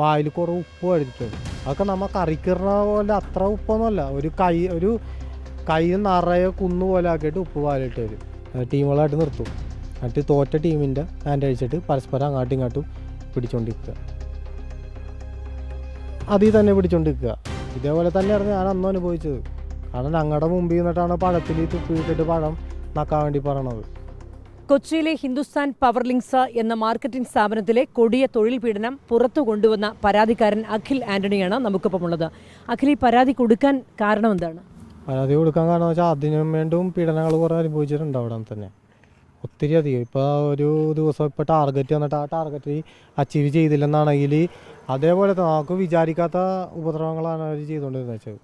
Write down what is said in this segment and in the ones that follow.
വായിൽ കുറേ ഉപ്പ് അടിച്ചിട്ടുണ്ട്. അതൊക്കെ നമ്മൾ കറിക്കിറണ പോലെ അത്ര ഉപ്പൊന്നുമല്ല, ഒരു കൈ നിറയെ കുന്നു പോലെ ആക്കിയിട്ട് ഉപ്പ് വാലിട്ട് വരും. ടീമുകളായിട്ട് നിർത്തും. എന്നിട്ട് തോറ്റ ടീമിൻ്റെ ഹാൻഡ് അടിച്ചിട്ട് പരസ്പരം അങ്ങോട്ടും ഇങ്ങോട്ടും പിടിച്ചോണ്ടിരിക്കുക. അതിൽ തന്നെ പിടിച്ചോണ്ടിരിക്കുക. ഇതേപോലെ തന്നെയായിരുന്നു ഞാൻ അന്നും അനുഭവിച്ചത്. കാരണം ഞങ്ങളുടെ മുമ്പിൽ നിന്നിട്ടാണ് പഴത്തിൽ തുപ്പിയിട്ടിട്ട് പഴം നക്കാൻ വേണ്ടി പറയണത്. കൊച്ചിയിലെ ഹിന്ദുസ്ഥാൻ പവർ ലിങ്ക്സ് എന്ന മാർക്കറ്റിംഗ് സ്ഥാപനത്തിലെ കൊടിയ തൊഴിൽ പീഡനം പുറത്തു കൊണ്ടുവന്ന പരാതിക്കാരൻ അഖിൽ ആന്റണിയാണ് നമുക്കൊപ്പമുള്ളത്. അഖിൽ, ഈ പരാതി കൊടുക്കാൻ കാരണം എന്താണ്? പരാതി കൊടുക്കാൻ കാരണം വെച്ചാൽ അതിനും വേണ്ടും പീഡനങ്ങൾ കുറേ അനുഭവിച്ചിട്ടുണ്ട് അവിടെ തന്നെ, ഒത്തിരി അധികം. ഇപ്പോൾ ഒരു ദിവസം ഇപ്പോൾ ടാർഗറ്റ് വന്നിട്ട് ആ ടാർഗറ്റ് അച്ചീവ് ചെയ്തില്ലെന്നാണെങ്കിൽ അതേപോലെ നമുക്ക് വിചാരിക്കാത്ത ഉപദ്രവങ്ങളാണ് അവർ ചെയ്തുകൊണ്ടിരുന്നത് വെച്ചത്.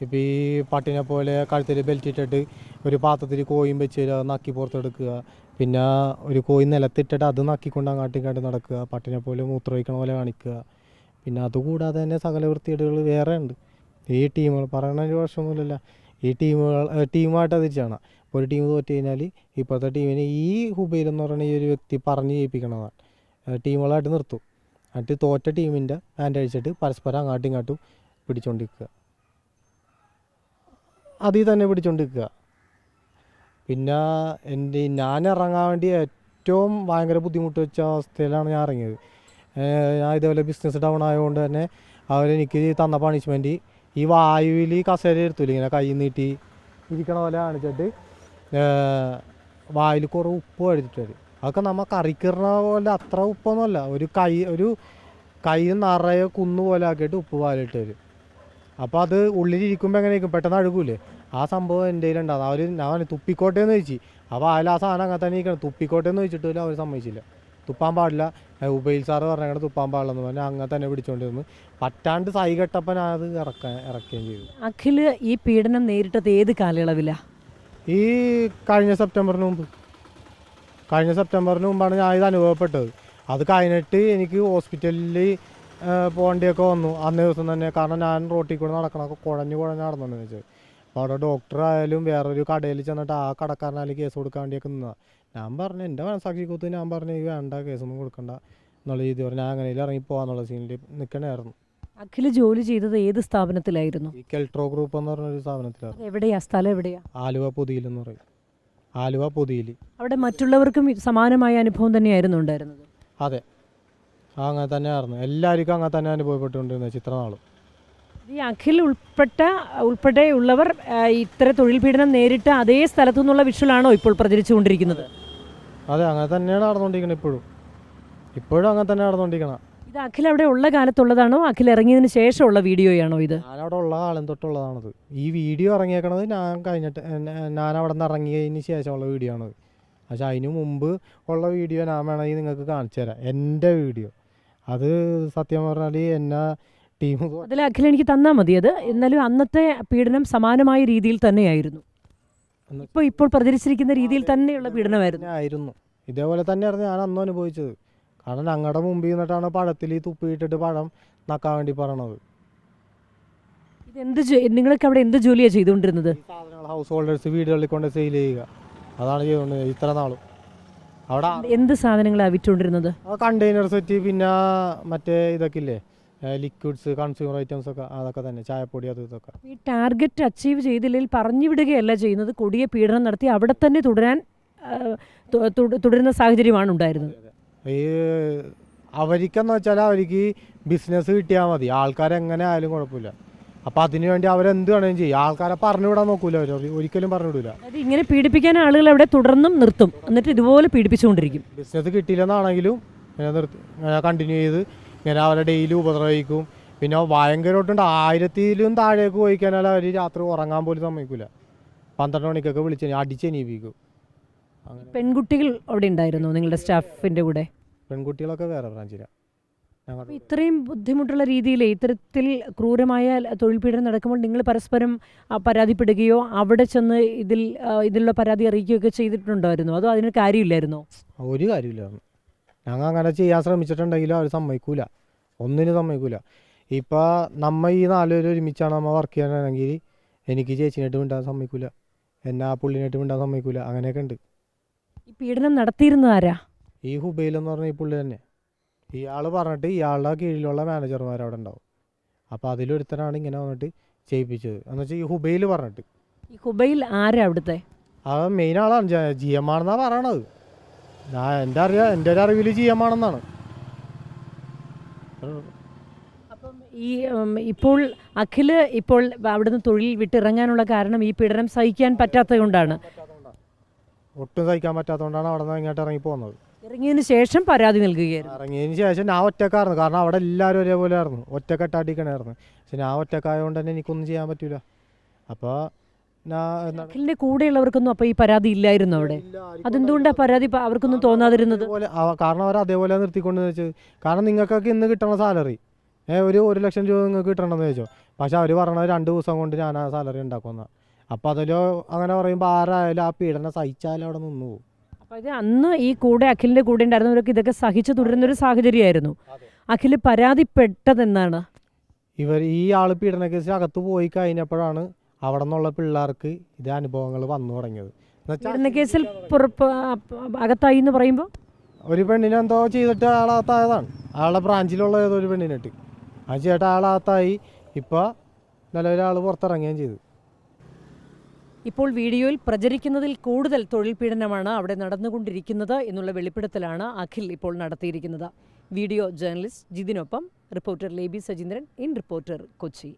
ഇപ്പോൾ ഈ പട്ടിനെ പോലെ കഴുത്തിൽ ബെൽറ്റ് ഇട്ടിട്ട് ഒരു പാത്രത്തിൽ കോയും വെച്ച് തരിക, നക്കി പുറത്തെടുക്കുക, പിന്നെ ഒരു കോയി നിലത്തിട്ടിട്ട് അത് നക്കിക്കൊണ്ട് അങ്ങോട്ടും ഇങ്ങോട്ടും നടക്കുക, പട്ടിനെ പോലെ മൂത്രമൊഴിക്കണ പോലെ കാണിക്കുക. പിന്നെ അതുകൂടാതെ തന്നെ സകല വൃത്തികേടുകൾ വേറെ ഉണ്ട്. ഈ ടീമുകൾ പറയണ ഒരു വർഷമൊന്നുമില്ല, ഈ ടീമായിട്ട് തിരിച്ചാണ്. ഇപ്പോൾ ഒരു ടീം തോറ്റ് കഴിഞ്ഞാൽ ഇപ്പോഴത്തെ ടീമിന് ഈ ഹുബൈൽ എന്ന് പറയുന്ന ഈ ഒരു വ്യക്തി പറഞ്ഞ് ചെയ്യിപ്പിക്കണതാണ്. ടീമുകളായിട്ട് നിർത്തും. എന്നിട്ട് തോറ്റ ടീമിൻ്റെ ഹാൻഡ് അടിച്ചിട്ട് പരസ്പരം അങ്ങോട്ടും ഇങ്ങോട്ടും പിടിച്ചോണ്ടിരിക്കുക. അതിൽ തന്നെ പിടിച്ചോണ്ടിരിക്കുക. പിന്നെ ഞാൻ ഇറങ്ങാൻ വേണ്ടി ഏറ്റവും ഭയങ്കര ബുദ്ധിമുട്ട് വെച്ച അവസ്ഥയിലാണ് ഞാൻ ഇറങ്ങിയത്. ഞാൻ ഇതേപോലെ ബിസിനസ് ഡൗൺ ആയതുകൊണ്ട് തന്നെ അവരെനിക്ക് തന്ന പണിഷ്മെൻറ്റ് ഈ വായുവിൽ കസേര എടുത്തില്ല, ഇങ്ങനെ കൈ നീട്ടി ഇരിക്കണ പോലെ കാണിച്ചിട്ട് വായിൽ കുറേ ഉപ്പ് അടിച്ചിട്ട് വരും. അതൊക്കെ നമ്മൾ കറിക്കിറണ പോലെ അത്ര ഉപ്പൊന്നുമല്ല, ഒരു കൈ നിറയെ കുന്നു പോലെ ആക്കിയിട്ട് ഉപ്പ് വാലിട്ട് വരും. അപ്പോൾ അത് ഉള്ളിലിരിക്കുമ്പോൾ എങ്ങനെ ഇരിക്കും, പെട്ടെന്ന് അഴുകൂലേ. ആ സംഭവം എൻ്റെ കയ്യിലുണ്ടാകും. ഞാൻ തുപ്പിക്കോട്ടെ എന്ന് ചോദിച്ചു. അപ്പോൾ അതിൽ ആ സാധനം അങ്ങനെ തന്നെ ഇരിക്കണം. തുപ്പിക്കോട്ടെ എന്ന് ചോദിച്ചിട്ടില്ല, അവർ സമ്മതിച്ചില്ല. തുപ്പാൻ പാടില്ല, ഉബൈൽ സാറ് പറഞ്ഞാൽ തുപ്പാൻ പാടില്ലെന്ന് പറഞ്ഞാൽ അങ്ങനെ തന്നെ പിടിച്ചുകൊണ്ടിരുന്നു. പറ്റാണ്ട് സൈ കെട്ടപ്പോൾ ഞാൻ അത് ഇറക്കുകയും ചെയ്തു. അഖിൽ ഈ പീഡനം നേരിട്ടത് ഏത് കാലയളവിലാണ്? ഈ കഴിഞ്ഞ സെപ്റ്റംബറിന് മുമ്പാണ് ഞാൻ ഇത് അനുഭവപ്പെട്ടത്. അത് കഴിഞ്ഞിട്ട് എനിക്ക് ഹോസ്പിറ്റലിൽ പോകേണ്ടിയൊക്കെ വന്നു അന്നേ ദിവസം തന്നെ. കാരണം ഞാൻ റോട്ടിൽ കൂടെ നടക്കണമൊക്കെ കുഴഞ്ഞ് നടന്നെന്ന് വെച്ചാൽ. അപ്പോൾ അവിടെ ഡോക്ടറായാലും വേറൊരു കടയിൽ ചെന്നിട്ട് ആ കടക്കാരനായാലും കേസ് കൊടുക്കാൻ വേണ്ടിയൊക്കെ നിന്നതാണ്. ഞാൻ പറഞ്ഞു, എൻ്റെ മനസാക്ഷി കുത്ത് ഞാൻ പറഞ്ഞു ഈ വേണ്ട, കേസൊന്നും കൊടുക്കണ്ട എന്നുള്ള രീതി പറഞ്ഞു. ഞാൻ അങ്ങനെ ഇറങ്ങി പോകാന്നുള്ള സീനിൽ നിൽക്കണമായിരുന്നു. അഖിൽ ജോലി ചെയ്തത് ഏത് സ്ഥാപനത്തിലായിരുന്നു? ഈ കെൽട്രോ ഗ്രൂപ്പ് എന്ന് പറഞ്ഞൊരു സ്ഥാപനത്തിലായിരുന്നു. എവിടെയാ സ്ഥലം? എവിടെയാ? ആലുവ പൊതിയിൽ എന്ന് പറയും. ആലുവ പൊതിയിൽ. അവിടെ മറ്റുള്ളവർക്കും സമാനമായ അനുഭവം തന്നെയായിരുന്നു ഉണ്ടായിരുന്നത്? അതെ, അങ്ങനെ തന്നെയായിരുന്നു. എല്ലാവർക്കും അങ്ങനെ തന്നെ അനുഭവപ്പെട്ടുകൊണ്ടിരുന്നത് ചിത്രനാളും. ഈ അഖിൽ ഉൾപ്പെടെയുള്ളവർ ഇത്ര തൊഴിൽ പീഡനം നേരിട്ട് അതേ സ്ഥലത്തു നിന്നുള്ള വിഷ്വലാണോ ഇപ്പോൾ പ്രചരിച്ചുകൊണ്ടിരിക്കുന്നത്? അതെ, അങ്ങനെ തന്നെയാണ് നടന്നുകൊണ്ടിരിക്കുന്നത്. ഇപ്പോഴും അങ്ങനെ തന്നെ നടന്നുകൊണ്ടിരിക്കണം. ഇത് അഖിൽ അവിടെ ഉള്ള കാലത്തുള്ളതാണോ, അഖിൽ ഇറങ്ങിയതിന് ശേഷമുള്ള വീഡിയോയാണോ ഇത്? ഞാനവിടെ ഉള്ള കാലം തൊട്ടുള്ളതാണത്. ഈ വീഡിയോ ഇറങ്ങിയേക്കണത് ഞാൻ അവിടെ നിന്ന് ഇറങ്ങിയതിന് ശേഷമുള്ള വീഡിയോ ആണത്. പക്ഷെ അതിന് മുമ്പ് ഉള്ള വീഡിയോ ഞാൻ വേണമെങ്കിൽ നിങ്ങൾക്ക് കാണിച്ചു തരാം. എൻ്റെ വീഡിയോ അത് സത്യം പറഞ്ഞാൽ എന്നെ ടീം അതിൽ അഖിൽ എനിക്ക് തന്നാൽ മതി അത്. എന്നാലും അന്നത്തെ പീഡനം സമാനമായ രീതിയിൽ തന്നെയായിരുന്നു. ഇപ്പോൾ പ്രചരിച്ചിരിക്കുന്ന രീതിയിൽ തന്നെയുള്ള പീഡനമായിരുന്നു. ഇതേപോലെ തന്നെയായിരുന്നു ഞാൻ അന്നും അനുഭവിച്ചത്. കാരണം ഞങ്ങളുടെ മുമ്പിൽ നിന്നിട്ടാണ് പഴത്തിൽ തുപ്പിയിട്ടിട്ട് പഴം നക്കാൻ വേണ്ടി പറയണത്. നിങ്ങൾക്ക് അവിടെ എന്ത് ജോലിയാണ് ചെയ്തുകൊണ്ടിരുന്നത്? സാധനങ്ങൾ ഹൗസ് ഹോൾഡേഴ്സ് വീടുകളിൽ കൊണ്ട് സെയിൽ ചെയ്യുക, അതാണ് ചെയ്തുകൊണ്ടിരുന്നത് ഇത്ര നാളും. അവിടെ എന്ത് സാധനങ്ങളാണ് വിറ്റുകൊണ്ടിരുന്നത്? കണ്ടെയ്നർ സെറ്റ്, പിന്നെ മറ്റേ ഇതൊക്കെ ഇല്ലേ, ലിക്വിഡ്സ്, കൺസ്യൂമർ ഐറ്റംസ് ഒക്കെ, അതൊക്കെ തന്നെ, ചായപ്പൊടി, അത് ഇതൊക്കെ. ഈ ടാർഗറ്റ് അച്ചീവ് ചെയ്തില്ലെങ്കിൽ പറഞ്ഞു വിടുകയല്ല ചെയ്യുന്നത്, കൊടിയ പീഡനം നടത്തി അവിടെ തന്നെ തുടരുന്ന സാഹചര്യമാണ് ഉണ്ടായിരുന്നത്. ഈ അവർക്കെന്ന് വെച്ചാൽ അവർക്ക് ബിസിനസ് കിട്ടിയാൽ മതി, ആൾക്കാരെങ്ങനെ ആയാലും കുഴപ്പമില്ല. അപ്പം അതിനുവേണ്ടി അവരെന്ത് വേണമെങ്കിലും ചെയ്യും. ആൾക്കാരെ പറഞ്ഞുവിടാൻ നോക്കൂല, അവർ ഒരിക്കലും പറഞ്ഞുവിടില്ല. അത് ഇങ്ങനെ പീഡിപ്പിക്കാൻ ആളുകൾ അവിടെ തുടർന്നും നിർത്തും, എന്നിട്ട് ഇതുപോലെ പീഡിപ്പിച്ചുകൊണ്ടിരിക്കും. ബിസിനസ് കിട്ടിയില്ലെന്നാണെങ്കിലും ഇങ്ങനെ കണ്ടിന്യൂ ചെയ്ത് ഇങ്ങനെ അവരെ ഡെയിലി ഉപദ്രവിക്കും. പിന്നെ ഭയങ്കരമായിട്ടുണ്ട്, 1000-ലും താഴേക്ക് പോയി കഴിഞ്ഞാൽ അവർ രാത്രി ഉറങ്ങാൻ പോലും സമ്മതിക്കില്ല. 12 മണിക്കൊക്കെ വിളിച്ച് അടിച്ചെണീപ്പിക്കും. പെൺകുട്ടികൾ അവിടെ ഉണ്ടായിരുന്നു നിങ്ങളുടെ സ്റ്റാഫിൻ്റെ കൂടെ? പെൺകുട്ടികളൊക്കെ വേറെ ബ്രാഞ്ചിലാണ്. ഇത്രയും ബുദ്ധിമുട്ടുള്ള രീതിയിൽ ഇത്തരത്തിൽ ക്രൂരമായ തൊഴിൽ പീഡനം നടക്കുമ്പോൾ നിങ്ങൾ പരസ്പരം പരാതിപ്പെടുകയോ അവിടെ ചെന്ന് ഇതിലുള്ള പരാതി അറിയിക്കുകയൊക്കെ ചെയ്തിട്ടുണ്ടായിരുന്നു? അതോ അതിന് കാര്യമില്ലായിരുന്നോ? ഒരു കാര്യമില്ലായിരുന്നു. ഞങ്ങൾ അങ്ങനെ ചെയ്യാൻ ശ്രമിച്ചിട്ടുണ്ടെങ്കിലും അവർ സമ്മതിക്കൂല, ഒന്നിനും സമ്മതിക്കൂല. ഇപ്പോൾ നമ്മൾ ഈ 4 പേര് ഒരുമിച്ചാണ് നമ്മൾ വർക്ക് ചെയ്യാനാണെങ്കിൽ എനിക്ക് ചേച്ചിനായിട്ട് മിണ്ടാൻ സമ്മതിക്കൂല, എന്നെ ആ പുള്ളിനായിട്ട് മിണ്ടാൻ സമ്മതിക്കൂല. അങ്ങനെയൊക്കെ ഉണ്ട്. ഈ പീഡനം നടത്തിയിരുന്നത് ആരാ? ഈ ഹുബൈൽ എന്ന് പറഞ്ഞ ഈ പുള്ളി തന്നെ. ഇയാൾ പറഞ്ഞിട്ട് ഇയാളുടെ കീഴിലുള്ള മാനേജർമാർ അവിടെ ഉണ്ടാവും. അപ്പോൾ അതിലൊരുത്തനാണ് ഇങ്ങനെ വന്നിട്ട് ചെയ്യിപ്പിച്ചത് എന്ന് വെച്ചാൽ ഈ ഹുബൈൽ പറഞ്ഞിട്ട്. ഈ ഹുബൈൽ ആരാ അവിടുത്തെ? അത് മെയിൻ ആളാണ്, ജി എം ആണെന്നാണ് പറയണത്. എൻ്റെ ഒരു അറിവിൽ ജി എം ആണെന്നാണ്. അപ്പം ഈ ഇപ്പോൾ അഖില് ഇപ്പോൾ അവിടുന്ന് തൊഴിൽ വിട്ടിറങ്ങാനുള്ള കാരണം ഈ പീഡനം സഹിക്കാൻ പറ്റാത്തത് കൊണ്ടാണ്. ഒട്ടും സഹിക്കാൻ പറ്റാത്തതുകൊണ്ടാണ് അവിടെ നിന്ന് ഇങ്ങോട്ട് ഇറങ്ങി പോകുന്നത്. ഇറങ്ങിയതിന് ശേഷം പരാതി നൽകുകയായിരുന്നു. ഇറങ്ങിയതിന് ശേഷം ഞാൻ ഒറ്റക്കായിരുന്നു, കാരണം അവിടെ എല്ലാവരും ഒരേപോലെ ആയിരുന്നു, ഒറ്റക്കെട്ടാട്ടിക്കണായിരുന്നു. പക്ഷെ ഞാൻ ഒറ്റക്കായതുകൊണ്ട് തന്നെ എനിക്കൊന്നും ചെയ്യാൻ പറ്റില്ല. അപ്പോൾ അഖിലിന്റെ കൂടെയുള്ളവർക്കൊന്നും അപ്പോൾ ഈ പരാതി ഇല്ലായിരുന്നു അവിടെ. അതെന്തുകൊണ്ടാണ് പരാതി അവർക്കൊന്നും തോന്നാതിരുന്നത്? കാരണം അവർ അതേപോലെ നിർത്തിക്കൊണ്ട് വെച്ചത്. കാരണം നിങ്ങൾക്കൊക്കെ ഇന്ന് കിട്ടണ സാലറി ഒരു 1 ലക്ഷം രൂപ നിങ്ങൾക്ക് കിട്ടണമെന്ന് ചോദിച്ചോ. പക്ഷെ അവർ പറഞ്ഞത് 2 ദിവസം കൊണ്ട് ഞാൻ ആ സാലറി ഉണ്ടാക്കുന്ന. അപ്പോൾ അതിലോ അങ്ങനെ പറയുമ്പോൾ ആരായാലും ആ പീഡനം സഹിച്ചാലും അവിടെ നിന്ന് പോകും. അപ്പോൾ ഇത് അന്ന് ഈ കൂടെ അഖിലിന്റെ കൂടെ ഉണ്ടായിരുന്നവരൊക്കെ ഇതൊക്കെ സഹിച്ചു തുടരുന്നൊരു സാഹചര്യമായിരുന്നു. അഖില് പരാതിപ്പെട്ടതെന്നാണ് ഈ ആൾ പീഡന കേസിൽ അകത്ത് പോയി കഴിഞ്ഞപ്പോഴാണ് അവിടെ നിന്നുള്ള പിള്ളേർക്ക് ഇത് അനുഭവങ്ങൾ വന്നു തുടങ്ങിയത്. പീഡന കേസിൽ അകത്തായി എന്ന് പറയുമ്പോൾ ഒരു പെണ്ണിനെ എന്തോ ചെയ്തിട്ട് അയാളകത്തായതാണ്. അയാളുടെ ബ്രാഞ്ചിലുള്ള ഏതൊരു പെണ്ണിനിട്ട് അത് ചേട്ടാ അയാളകത്തായി. ഇപ്പോൾ നിലവിലാൾ പുറത്തിറങ്ങുകയും ചെയ്തു. ഇപ്പോൾ വീഡിയോയിൽ പ്രചരിക്കുന്നതിൽ കൂടുതൽ തൊഴിൽ പീഡനമാണ് അവിടെ നടന്നുകൊണ്ടിരിക്കുന്നത് എന്നുള്ള വെളിപ്പെടുത്തലാണ് അഖിൽ ഇപ്പോൾ നടത്തിയിരിക്കുന്നത്. വീഡിയോ ജേർണലിസ്റ്റ് ജിതിനൊപ്പം reporter Leby Sajeendran, in reporter, Kochi.